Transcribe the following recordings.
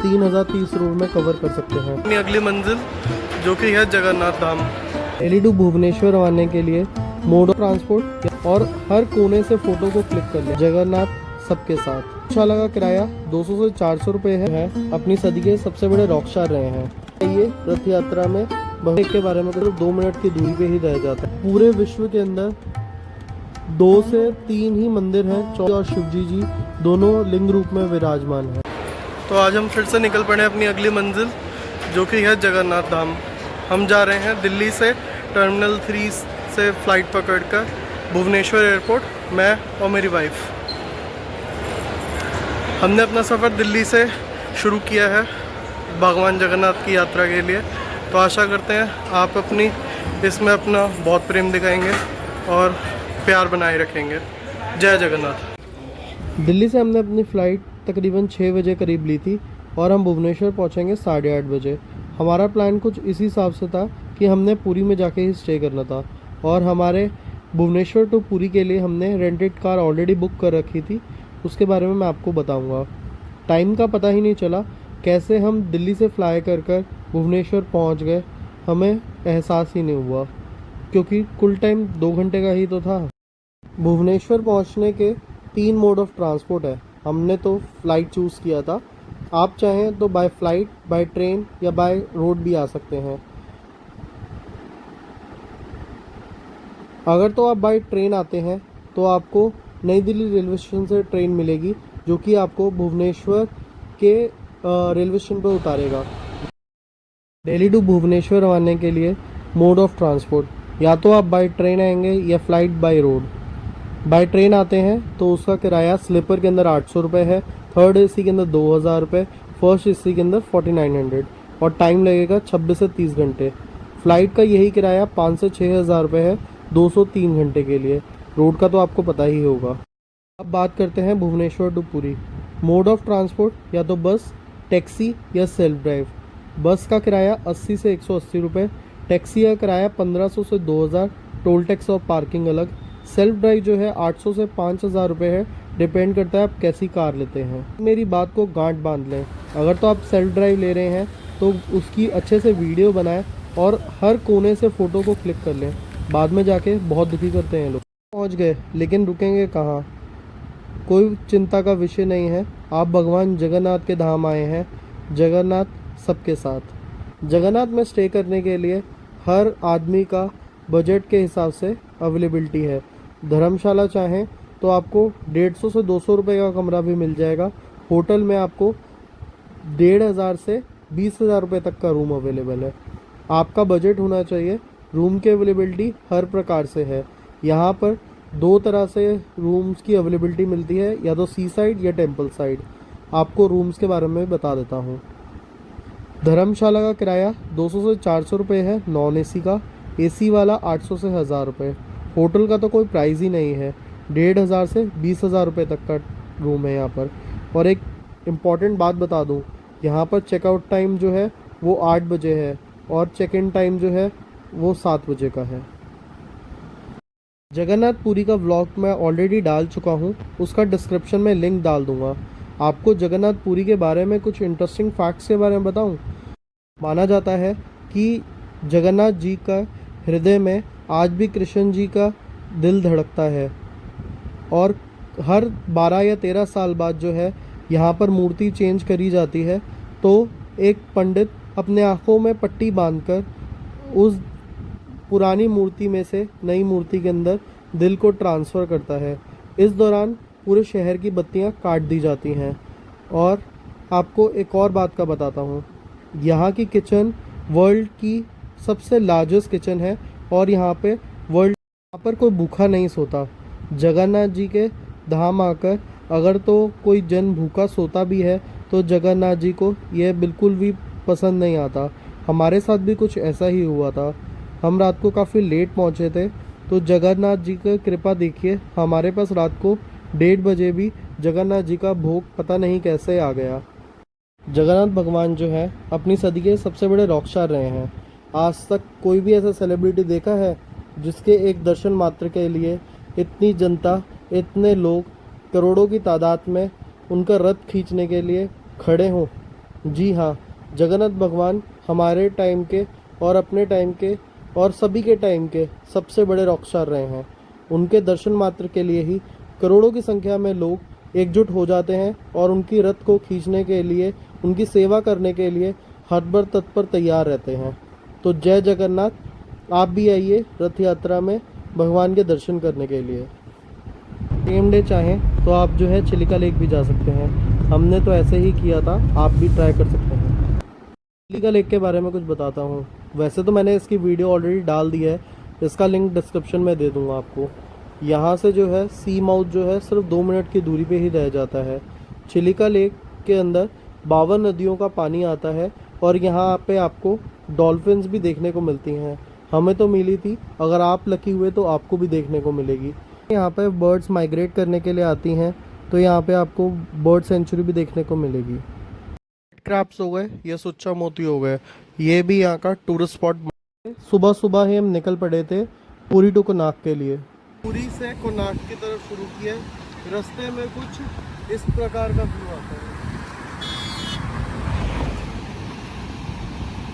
3030 road में cover कर सकते हैं। अपनी अगली मंजिल जो कि है जगन्नाथ धाम। दिल्ली टू भुवनेश्वर आने के लिए मोड ऑफ ट्रांसपोर्ट और हर कोने से फोटो को क्लिक कर ले। जगन्नाथ सबके साथ। धर्मशाला का किराया 200 से 400 रुपए है। अपनी सदी के सबसे बड़े रॉक स्टार रहे हैं। ये रथ यात्रा में के बारे में तो 2 मिनट की दूरी पे ही रह जाता है। पूरे विश्व के अंदर 2 से 3 ही मंदिर हैं और शिवजी जी दोनों लिंग रूप में विराजमान हैं। तो आज हम फिर से निकल पड़े अपनी अगली मंजिल जो कि है जगन्नाथ धाम। हम जा रहे हैं दिल्ली से टर्मिनल 3 से फ़्लाइट पकड़कर भुवनेश्वर एयरपोर्ट, मैं और मेरी वाइफ। हमने अपना सफ़र दिल्ली से शुरू किया है भगवान जगन्नाथ की यात्रा के लिए। तो आशा करते हैं आप अपनी इसमें अपना बहुत प्रेम दिखाएंगे और प्यार बनाए रखेंगे। जय जगन्नाथ। दिल्ली से हमने अपनी फ़्लाइट तकरीबन 6 बजे करीब ली थी और हम भुवनेश्वर पहुंचेंगे 8:30 बजे। हमारा प्लान कुछ इसी हिसाब से था कि हमने पुरी में जाके ही स्टे करना था और हमारे भुवनेश्वर टू पुरी के लिए हमने रेंटेड कार ऑलरेडी बुक कर रखी थी। उसके बारे में मैं आपको बताऊंगा। टाइम का पता ही नहीं चला कैसे हम दिल्ली से फ्लाई कर भुवनेश्वर पहुंच गए, हमें एहसास ही नहीं हुआ क्योंकि कुल टाइम 2 घंटे का ही तो था। भुवनेश्वर पहुंचने के 3 मोड ऑफ ट्रांसपोर्ट है। हमने तो फ़्लाइट चूज़ किया था। आप चाहें तो बाय फ्लाइट, बाय ट्रेन या बाय रोड भी आ सकते हैं। अगर तो आप बाय ट्रेन आते हैं तो आपको नई दिल्ली रेलवे स्टेशन से ट्रेन मिलेगी जो कि आपको भुवनेश्वर के रेलवे स्टेशन पर उतारेगा। दिल्ली टू भुवनेश्वर आने के लिए मोड ऑफ ट्रांसपोर्ट या तो आप बाय ट्रेन आएंगे या flight by road. By train आते हैं तो उसका किराया स्लीपर के अंदर 800 रुपये है, थर्ड एसी के अंदर 2000 रुपये, फर्स्ट एसी के अंदर 4900 और टाइम लगेगा 26 से 30 घंटे। फ़्लाइट का यही किराया 5 से 6000 रुपये है 203 घंटे के लिए। रोड का तो आपको पता ही होगा। अब बात करते हैं Bhubaneswar to Puri. Mode of transport या तो बस, टैक्सी या सेल्फ ड्राइव। बस का किराया 80 से 180 रुपये, टैक्सी का किराया 1500 से 2000, टोल टैक्स और पार्किंग अलग। सेल्फ ड्राइव जो है 800 से 5000 रुपये है, डिपेंड करता है आप कैसी कार लेते हैं। मेरी बात को गांठ बांध लें, अगर तो आप सेल्फ ड्राइव ले रहे हैं तो उसकी अच्छे से वीडियो बनाएं और हर कोने से फ़ोटो को क्लिक कर लें। बाद में जाके बहुत दुखी करते हैं लोग। पहुंच गए लेकिन रुकेंगे कहाँ, कोई चिंता का विषय नहीं है। आप भगवान जगन्नाथ के धाम आए हैं, जगन्नाथ सबके साथ। जगन्नाथ में स्टे करने के लिए हर आदमी का बजट के हिसाब से अवेलेबिलिटी है। धर्मशाला चाहें तो आपको 150 से 200 रुपये का कमरा भी मिल जाएगा। होटल में आपको 1500 से 20,000 रुपये तक का रूम अवेलेबल है। आपका बजट होना चाहिए। रूम की अवेलेबिलिटी हर प्रकार से है। यहाँ पर 2 तरह से रूम्स की अवेलेबिलिटी मिलती है, या तो सी साइड या टेम्पल साइड। आपको रूम्स के बारे में बता देता हूँ। धर्मशाला का किराया 200 से 400 रुपये है नॉन एसी का, एसी वाला 800 से 1000 रुपये। होटल का तो कोई प्राइस ही नहीं है, 1500 से 20,000 रुपये तक का रूम है यहाँ पर। और एक इम्पॉर्टेंट बात बता दूँ, यहाँ पर चेकआउट टाइम जो है वो 8 बजे है और चेक इन टाइम जो है वो 7 बजे का है। जगन्नाथ पुरी का व्लॉग मैं ऑलरेडी डाल चुका हूँ, उसका डिस्क्रिप्शन में लिंक डाल दूँगा। आपको जगन्नाथ पुरी के बारे में कुछ इंटरेस्टिंग फैक्ट्स के बारे में बताऊँ। माना जाता है कि जगन्नाथ जी का हृदय में आज भी कृष्ण जी का दिल धड़कता है और हर 12 या 13 साल बाद जो है यहाँ पर मूर्ति चेंज करी जाती है। तो एक पंडित अपने आँखों में पट्टी बांधकर उस पुरानी मूर्ति में से नई मूर्ति के अंदर दिल को ट्रांसफ़र करता है। इस दौरान पूरे शहर की बत्तियां काट दी जाती हैं। और आपको एक और बात का बताता हूँ, यहाँ की किचन वर्ल्ड की सबसे लार्जेस्ट किचन है और यहाँ पर कोई भूखा नहीं सोता। जगन्नाथ जी के धाम आकर अगर तो कोई जन भूखा सोता भी है तो जगन्नाथ जी को यह बिल्कुल भी पसंद नहीं आता। हमारे साथ भी कुछ ऐसा ही हुआ था। हम रात को काफ़ी लेट पहुँचे थे, तो जगन्नाथ जी की कृपा देखिए, हमारे पास रात को 1:30 बजे भी जगन्नाथ जी का भोग पता नहीं कैसे आ गया। जगन्नाथ भगवान जो है अपनी सदी के सबसे बड़े रॉक स्टार रहे हैं। आज तक कोई भी ऐसा सेलिब्रिटी देखा है जिसके एक दर्शन मात्र के लिए इतनी जनता, इतने लोग करोड़ों की तादाद में उनका रथ खींचने के लिए खड़े हों? जी हाँ, जगन्नाथ भगवान हमारे टाइम के और अपने टाइम के और सभी के टाइम के सबसे बड़े रॉकस्टार रहे हैं। उनके दर्शन मात्र के लिए ही करोड़ों की संख्या में लोग एकजुट हो जाते हैं और उनकी रथ को खींचने के लिए, उनकी सेवा करने के लिए हर बार तत्पर तैयार रहते हैं। तो जय जगन्नाथ, आप भी आइए रथ यात्रा में भगवान के दर्शन करने के लिए। सेम डे चाहें तो आप जो है चिलिका लेक भी जा सकते हैं। हमने तो ऐसे ही किया था, आप भी ट्राई कर सकते हैं। चिलिका लेक के बारे में कुछ बताता हूँ। वैसे तो मैंने इसकी वीडियो ऑलरेडी डाल दी है, इसका लिंक डिस्क्रिप्शन में दे दूँगा आपको। यहाँ से जो है सी माउथ जो है सिर्फ 2 मिनट की दूरी पे ही रह जाता है। चिलिका लेक के अंदर 52 नदियों का पानी आता है और यहाँ पे आपको डॉल्फिन्स भी देखने को मिलती हैं। हमें तो मिली थी, अगर आप लकी हुए तो आपको भी देखने को मिलेगी। यहाँ पे बर्ड्स माइग्रेट करने के लिए आती हैं, तो यहाँ पे आपको बर्ड सेंचुरी भी देखने को मिलेगी। क्रैब्स हो गए, ये सुच्चा मोती हो गए, ये भी यहाँ का टूरिस्ट स्पॉट। सुबह सुबह ही हम निकल पड़े थे पुरी टू कोणार्क के लिए। पुरी से कोणार्क की तरफ शुरू किया। रास्ते में कुछ इस प्रकार का व्यू आता है।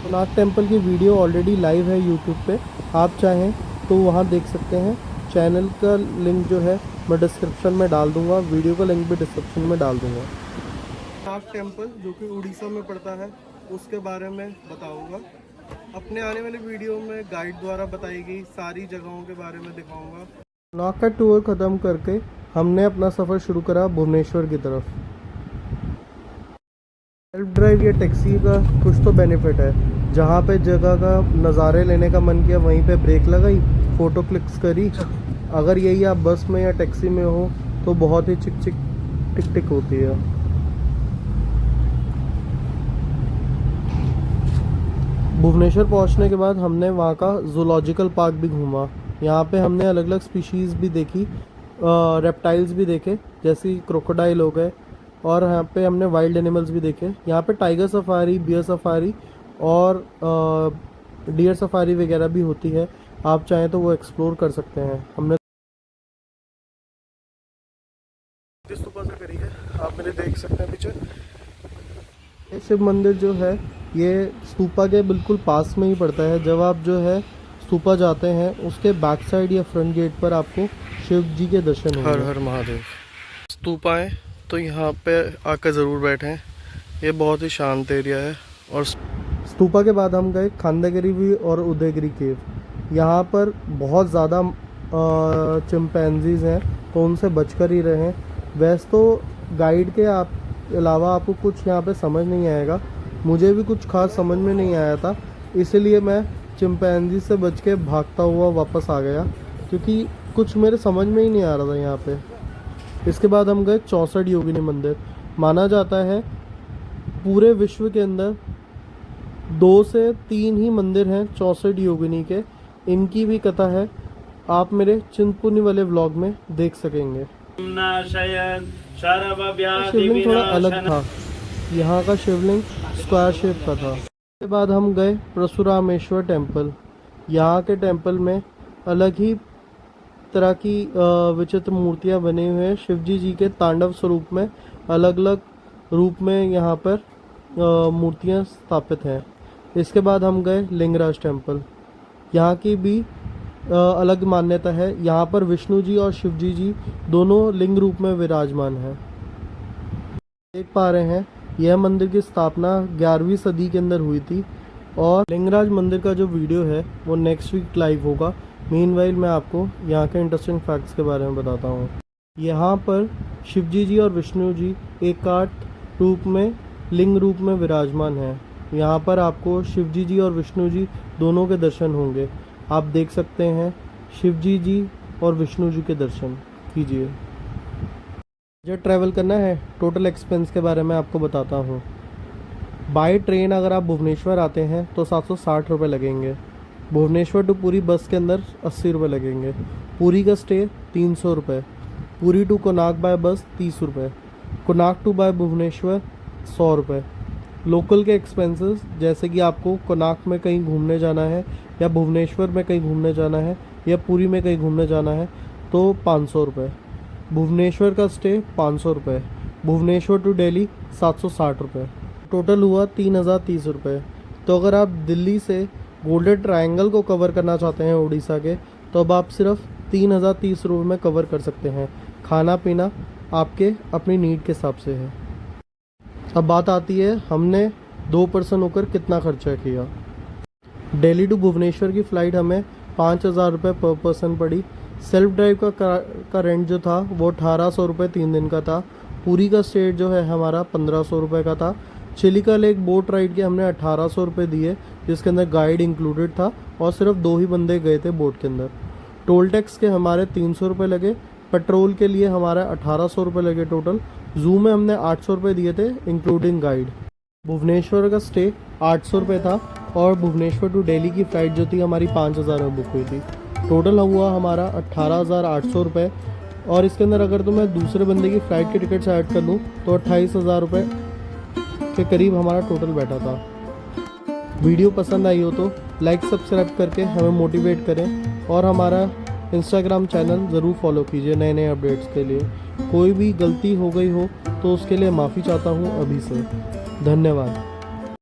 कोणार्क टेम्पल की वीडियो ऑलरेडी लाइव है यूट्यूब पे, आप चाहें तो वहाँ देख सकते हैं। चैनल का लिंक जो है मैं डिस्क्रिप्शन में डाल दूंगा, वीडियो का लिंक भी डिस्क्रिप्शन में डाल दूंगा। कोणार्क टेम्पल जो कि उड़ीसा में पड़ता है, उसके बारे में बताऊंगा। अपने आने वाले वीडियो में गाइड द्वारा बताई गई सारी जगहों के बारे में दिखाऊंगा। कोणार्क का टूर ख़त्म करके हमने अपना सफ़र शुरू करा भुवनेश्वर की तरफ। सेल्फ ड्राइव या टैक्सी का कुछ तो बेनिफिट है। जहाँ पे जगह का नज़ारे लेने का मन किया वहीं पे ब्रेक लगाई, फ़ोटो क्लिक्स करी। अगर यही आप बस में या टैक्सी में हो तो बहुत ही चिक चिक टिक टिक होती है। भुवनेश्वर पहुंचने के बाद हमने वहाँ का जूलॉजिकल पार्क भी घूमा। यहाँ पे हमने अलग अलग स्पीशीज़ भी देखी, रेप्टाइल्स भी देखे, जैसे क्रोकोडाइल हो गए, और यहाँ पे हमने वाइल्ड एनिमल्स भी देखे। यहाँ पे टाइगर सफारी, बियर सफारी और डियर सफारी वगैरह भी होती है। आप चाहें तो वो एक्सप्लोर कर सकते हैं। हमने स्तूपा से करी है, आप मेरे देख सकते हैं पीछे। ये शिव मंदिर जो है ये स्तूपा के बिल्कुल पास में ही पड़ता है। जब आप जो है स्तूपा जाते हैं उसके बैक साइड या फ्रंट गेट पर आपको शिव जी के दर्शन होंगे। हर हर महादेव। स्तूपा है तो यहाँ पे आकर ज़रूर बैठें, ये बहुत ही शांत एरिया है। और स्तूपा के बाद हम गए खंडगिरी भी और उदयगिरी केव। यहाँ पर बहुत ज़्यादा चिंपैंजीज़ हैं, तो उनसे बचकर ही रहें। वैसे तो गाइड के अलावा आपको कुछ यहाँ पे समझ नहीं आएगा। मुझे भी कुछ खास समझ में नहीं आया था, इसलिए मैं चिंपैंजी से बच के भागता हुआ वापस आ गया, क्योंकि कुछ मेरे समझ में ही नहीं आ रहा था यहाँ पे। इसके बाद हम गए 64 योगिनी मंदिर। माना जाता है पूरे विश्व के अंदर 2 से 3 ही मंदिर हैं 64 योगिनी के। इनकी भी कथा है, आप मेरे चिंतपूर्णी वाले व्लॉग में देख सकेंगे। शिवलिंग थोड़ा अलग था, यहाँ का शिवलिंग स्क्वायर शेप का था। उसके बाद हम गए परशुरामेश्वर टेम्पल। यहाँ के टेम्पल में अलग ही तरह की विचित्र मूर्तियाँ बनी हुई हैं। शिवजी जी के तांडव स्वरूप में अलग अलग रूप में यहाँ पर मूर्तियाँ स्थापित हैं। इसके बाद हम गए लिंगराज टेम्पल। यहाँ की भी अलग मान्यता है। यहाँ पर विष्णु जी और शिवजी जी दोनों लिंग रूप में विराजमान हैं। देख पा रहे हैं यह मंदिर की स्थापना 11वीं सदी के अंदर हुई थी। और लिंगराज मंदिर का जो वीडियो है वो नेक्स्ट वीक लाइव होगा। मीनवाइल मैं आपको यहाँ के इंटरेस्टिंग फैक्ट्स के बारे में बताता हूँ। यहाँ पर शिवजी जी और विष्णु जी एकार्थ रूप में, लिंग रूप में विराजमान हैं। यहाँ पर आपको शिवजी जी और विष्णु जी दोनों के दर्शन होंगे। आप देख सकते हैं शिवजी जी और विष्णु जी के दर्शन कीजिए। जो ट्रैवल करना है, टोटल एक्सपेंस के बारे में आपको बताता हूँ। बाय ट्रेन अगर आप भुवनेश्वर आते हैं तो 760 रुपये लगेंगे। भुवनेश्वर टू पुरी बस के अंदर 80 रुपये लगेंगे। पुरी का स्टे 300 रुपये। पुरी टू कोणार्क बाय बस 30 रुपये। कोणार्क टू बाय भुवनेश्वर 100 रुपये। लोकल के एक्सपेंसेस जैसे कि आपको कोणार्क में कहीं घूमने जाना है या भुवनेश्वर में कहीं घूमने जाना है या पुरी में कहीं घूमने जाना है तो 500 रुपये। भुवनेश्वर का स्टे 500 रुपये। भुवनेश्वर टू दिल्ली 760 रुपये। टोटल हुआ 3030 रुपये। तो अगर आप दिल्ली से गोल्डन ट्रायंगल को कवर करना चाहते हैं उड़ीसा के, तो अब आप सिर्फ 3030 रुपये में कवर कर सकते हैं। खाना पीना आपके अपनी नीड के हिसाब से है। अब बात आती है हमने 2 पर्सन होकर कितना खर्चा किया। दिल्ली टू भुवनेश्वर की फ़्लाइट हमें 5000 रुपये पर पर्सन पड़ी। सेल्फ ड्राइव का रेंट जो था वो 1800 रुपये 3 दिन का था। पूरी का स्टे जो है हमारा 1500 रुपये का था। चिलिका लेक बोट राइड के हमने 1800 रुपये दिए, जिसके अंदर गाइड इंक्लूडेड था और सिर्फ 2 ही बंदे गए थे बोट के अंदर। टोल टैक्स के हमारे 300 रुपये लगे। पेट्रोल के लिए हमारा 1800 रुपये लगे टोटल। ज़ू में हमने 800 रुपये दिए थे इंक्लूडिंग गाइड। भुवनेश्वर का स्टे 800 रुपये था और भुवनेश्वर टू दिल्ली की फ़्लाइट जो थी हमारी 5000 में बुक हुई थी। टोटल हुआ हमारा 18,800 रुपये। और इसके अंदर अगर तो मैं दूसरे बंदे की फ़्लाइट के टिकट से ऐड कर लूँ तो 28,000 रुपये के करीब हमारा टोटल बैठा था। वीडियो पसंद आई हो तो लाइक सब्सक्राइब करके हमें मोटिवेट करें और हमारा इंस्टाग्राम चैनल ज़रूर फॉलो कीजिए नए नए अपडेट्स के लिए। कोई भी गलती हो गई हो तो उसके लिए माफ़ी चाहता हूँ अभी से। धन्यवाद।